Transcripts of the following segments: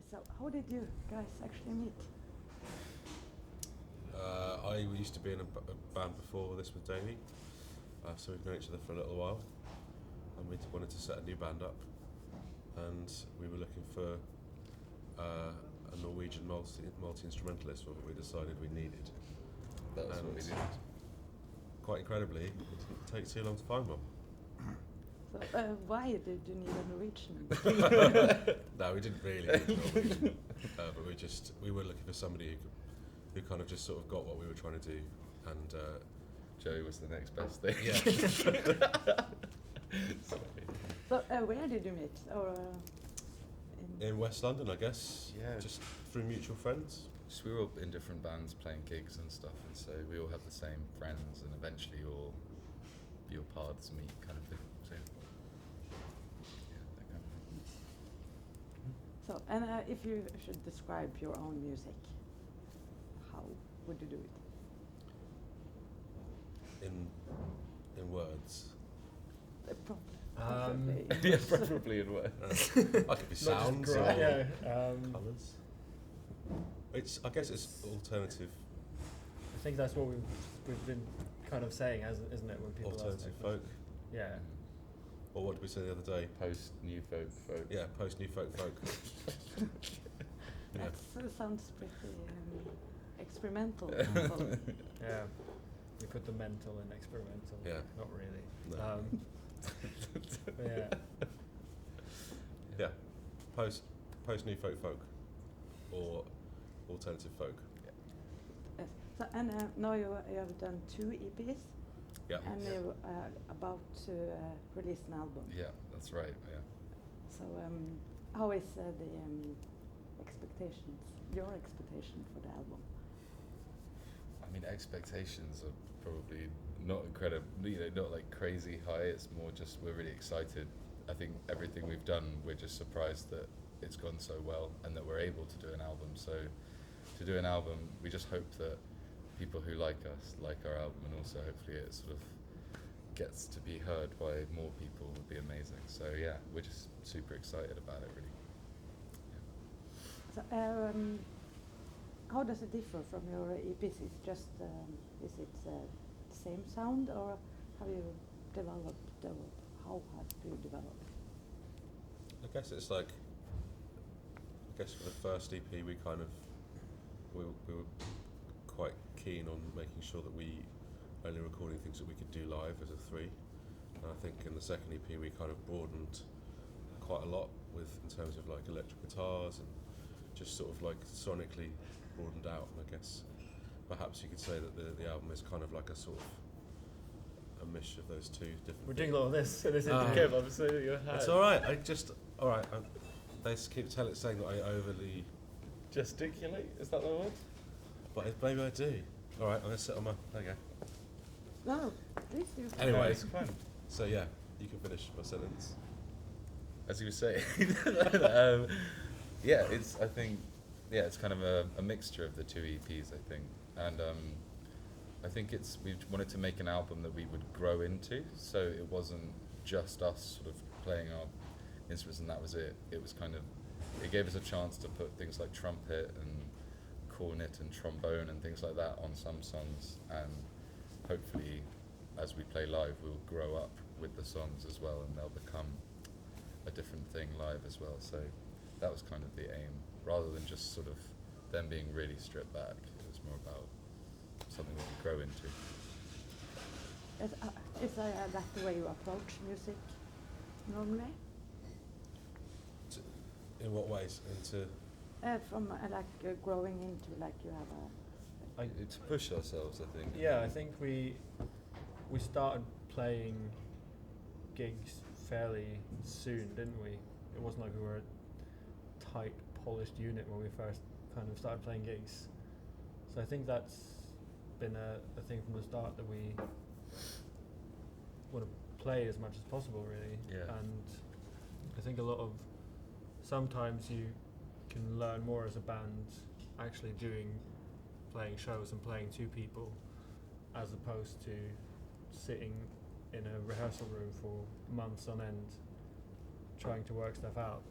So how did you guys actually meet? I used to be in a band before this with Davey, so we've known each other for a little while, and we wanted to set a new band up, and we were looking for a Norwegian multi-instrumentalist, what we decided we needed. That was what we needed. Quite incredibly, it didn't take too long to find one. So why did you need a Norwegian? No, we didn't really need Norwegian, but we were looking for somebody who kind of just sort of got what we were trying to do, and Joey was the next best thing. yeah. So where did you meet? Or In West London, I guess. Yeah. Just through mutual friends. So we were all in different bands playing gigs and stuff, and so we all have the same friends, and eventually all your paths meet, kind of thing. So yeah, that kind of thing. so, and if you should describe your own music, how would you do it? In words. Preferably. Yeah, preferably in words. I could be sounds or Yeah, colours. I guess it's alternative I think that's what we've been kind of saying, isn't it? When people ask alternative that folk. question. Yeah. Or what did we say the other day? Post new folk. Yeah, post new folk. Yeah. That sounds pretty experimental. Yeah. We put the mental in experimental. Yeah. Not really. No. Yeah. Yeah. Post new folk or alternative folk. Yes. So, and now you have done 2 EPs, Yeah. and you're about to release an album. Yeah, that's right. Yeah. So how is the expectations, your expectation for the album? I mean, expectations are probably not incredible, not like crazy high. It's more just we're really excited. I think everything we've done, we're just surprised that it's gone so well and that we're able to do an album. So to do an album, we just hope that people who like us like our album, and also hopefully it sort of gets to be heard by more people would be amazing. So yeah, we're just super excited about it, really. So how does it differ from your EPs? Is it the same sound, or have you developed? How have you developed? I guess it's like. I guess for the first EP, we were quite keen on making sure that we only recording things that we could do live as a 3. And I think in the second EP we kind of broadened quite a lot in terms of like electric guitars and just sort of like sonically broadened out. And I guess perhaps you could say that the album is kind of like a sort of a mish of those 2 different. We're doing all of this, so this is the give. I'm saying your hand. It's all right. They keep saying that I overly. Gesticulate? Is that the word? But maybe I do. All right, I'm gonna sit on my. There you go. No, please do. Anyway, it's fun. So yeah, you can finish my sentence. As you were saying, yeah, it's kind of a mixture of the 2 EPs, I think, and I think we wanted to make an album that we would grow into, so it wasn't just us sort of playing our instruments and that was it. It was kind of, it gave us a chance to put things like trumpet and cornet and trombone and things like that on some songs, and hopefully as we play live we'll grow up with the songs as well and they'll become a different thing live as well. So that was kind of the aim, rather than just sort of them being really stripped back. It was more about something we could grow into. Is that the way you approach music normally? In what ways? From growing into like you have To push ourselves, I think. Yeah, I think we started playing gigs fairly soon, didn't we? It wasn't like we were a tight, polished unit when we first kind of started playing gigs. So I think that's been a thing from the start, that we want to play as much as possible, really. Yeah. And I think sometimes you can learn more as a band actually playing shows and playing to people, as opposed to sitting in a rehearsal room for months on end trying to work stuff out.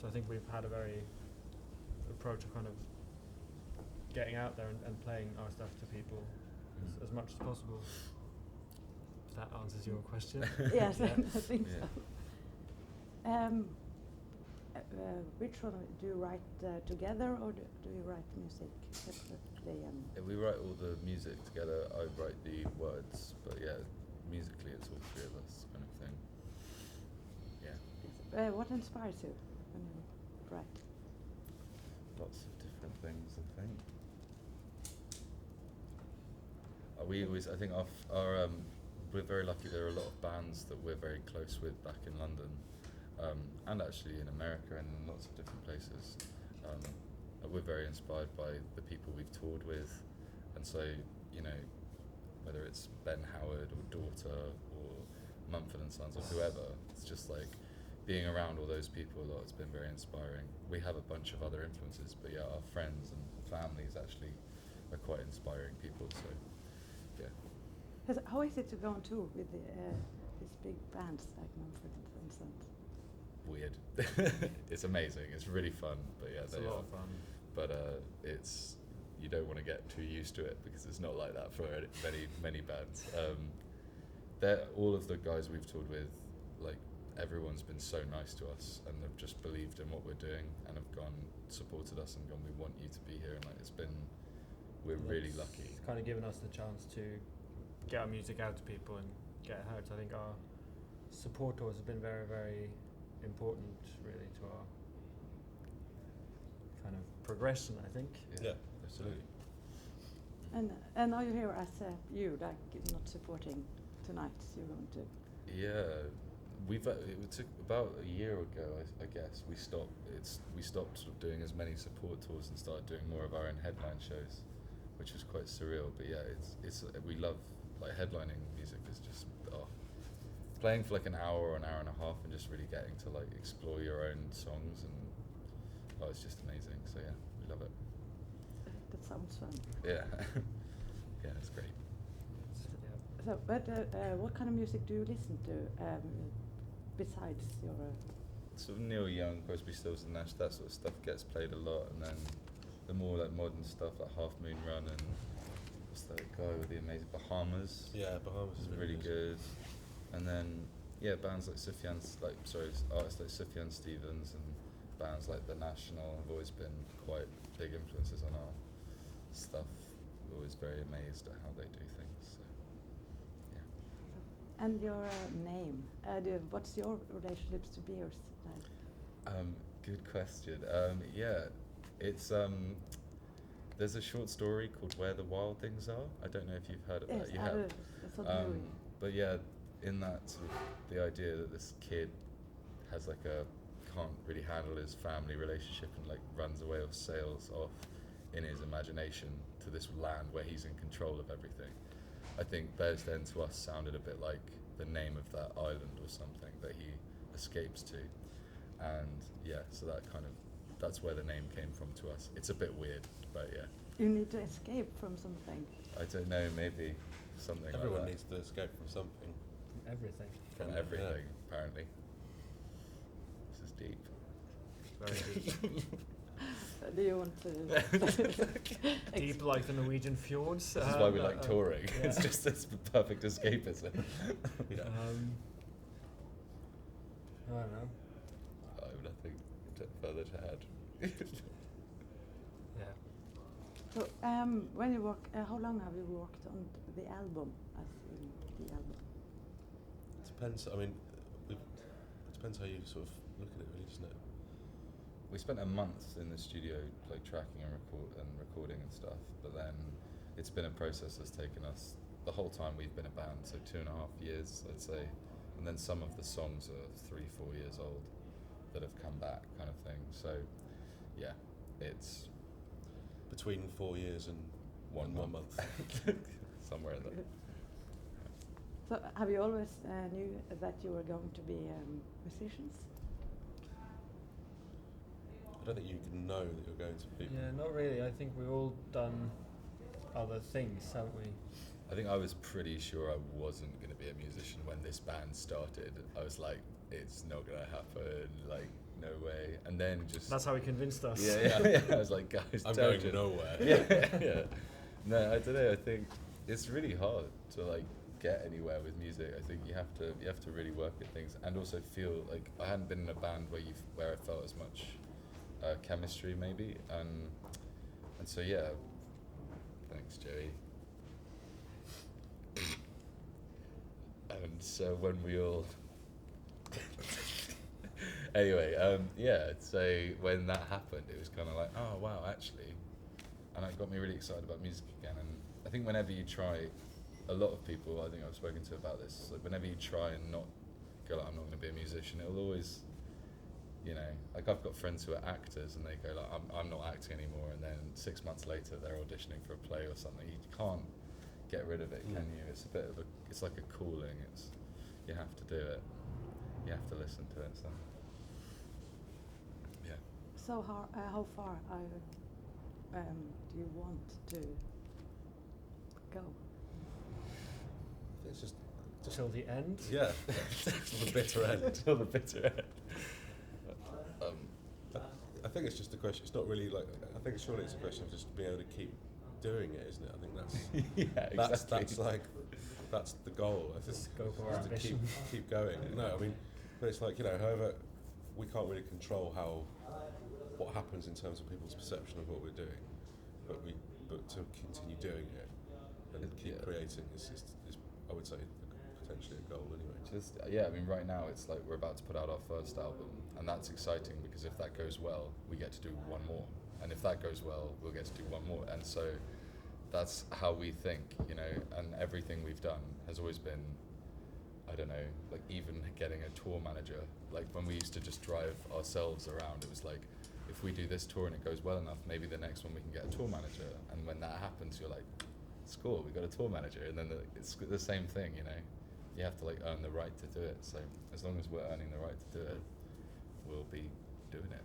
So I think we've had a very approach of kind of getting out there and playing our stuff to people as much as possible. If that answers your question. Yes, Yeah. I think Yeah. so. Which one do you write together, or do you write music separately? We write all the music together. I write the words, but yeah, musically it's all three of us, kind of thing. Yeah. What inspires you when you write? Lots of different things, I think. We always, I think, we're very lucky. There are a lot of bands that we're very close with back in London, and actually in America and in lots of different places. We're very inspired by the people we've toured with, and so, you know, whether it's Ben Howard or Daughter or Mumford and Sons or whoever, it's just like being around all those people a lot. It's been very inspiring. We have a bunch of other influences, but yeah, our friends and families actually are quite inspiring people. So yeah. How is it to go on tour with these big bands like Mumford and Sons? Weird. It's amazing. It's really fun. But yeah, It's a lot of fun. But it's, you don't want to get too used to it because it's not like that for many bands. All of the guys we've toured with, like, everyone's been so nice to us and have just believed in what we're doing and have supported us and gone, we want you to be here, and like we're really lucky. It's kind of given us the chance to get our music out to people and get it heard. So I think our support tours have been very, very important, really, to our kind of progression, I think. Yeah, absolutely. And now you're here as you, like, not supporting tonight. You're going to. Yeah, it took about a year ago, I guess. We stopped sort of doing as many support tours and started doing more of our own headline shows, which was quite surreal. But yeah, it's we love, like, headlining music is just playing for like an hour or an hour and a half and just really getting to like explore your own songs, and it's just amazing. So yeah, we love it. That sounds fun. Yeah. Yeah, it's great. So, but what kind of music do you listen to besides your? Sort of Neil Young, Crosby, Stills and Nash, that sort of stuff gets played a lot, and then the more like modern stuff like Half Moon Run and what's that guy with the amazing Bahamas? Yeah, Bahamas is really good. And then bands like artists like Sufjan Stevens and bands like The National have always been quite big influences on our stuff. We're always very amazed at how they do things. So, yeah. And your name. What's your relationships to beers? Good question. It's there's a short story called Where the Wild Things Are. I don't know if you've heard of Yes, that. You I have. heard. I saw the movie. But yeah, in that sort of the idea that this kid has like can't really handle his family relationship and like runs away or sails off in his imagination to this land where he's in control of everything. I think Bears Den to us sounded a bit like the name of that island or something that he escapes to, and yeah, so that's where the name came from to us. It's a bit weird, but yeah. You need to escape from something. I don't know, maybe something Everyone like that. needs to escape from something. Everything. From Yeah. everything, apparently. This is deep. Very deep. Do you want to? Deep like the Norwegian fjords. This is why we like touring. Yeah. It's just this perfect escapism. Yeah. I don't know. I have nothing further to add. Yeah. So, when you work, how long have you worked on the album? As in the album. It depends. I mean, it depends how you sort of look at it, really, doesn't it? We spent a month in the studio, like tracking and recording and stuff. But then it's been a process that's taken us the whole time we've been a band, so 2.5 years, I'd say. And then some of the songs are 3-4 years old that have come back, kind of thing. So, yeah, it's Between 4 years and one month. Somewhere in there. So, have you always knew that you were going to be musicians? I don't think you can know that you're going to be. Yeah, not really. I think we've all done other things, haven't we? I think I was pretty sure I wasn't going to be a musician when this band started. I was like, it's not going to happen. Like, no way. And then just That's how he convinced us. yeah. I was like, guys, I'm don't going nowhere. yeah. No, I don't know. I think it's really hard to like get anywhere with music. I think you have to really work at things, and also feel like I hadn't been in a band where I felt as much chemistry maybe, and so yeah. Thanks, Joey. And so when we all anyway, so when that happened, it was kind of like, oh wow, actually, and it got me really excited about music again. And I think whenever you try, a lot of people I think I've spoken to about this, like whenever you try and not go like, I'm not going to be a musician, it'll always, you know, like I've got friends who are actors and they go like, I'm not acting anymore, and then 6 months later they're auditioning for a play or something. You can't get rid of it, can you? It's a bit of it's like a calling. You have to do it. You have to listen to it. So yeah. So how far do you want to go? It's just Till the end. yeah, till the bitter end. Till the bitter end. I think it's just a question. It's not really like. I think surely it's a question of just being able to keep doing it, isn't it? I think that's Yeah, exactly. that's the goal. I think Scope of our just to ambition. keep going. No, I mean, but it's like, you know, however, we can't really control what happens in terms of people's perception of what we're doing, but to continue doing it and keep creating is I would say potentially a goal anyway. Just I mean, right now it's like we're about to put out our first album, and that's exciting because if that goes well, we get to do one more, and if that goes well, we'll get to do one more, and so that's how we think, you know. And everything we've done has always been, I don't know, like even getting a tour manager. Like when we used to just drive ourselves around, it was like, if we do this tour and it goes well enough, maybe the next one we can get a tour manager. And when that happens, you're like, score, we got a tour manager. And then it's the same thing, you know. You have to like earn the right to do it. So as long as we're earning the right to do it, we'll be doing it.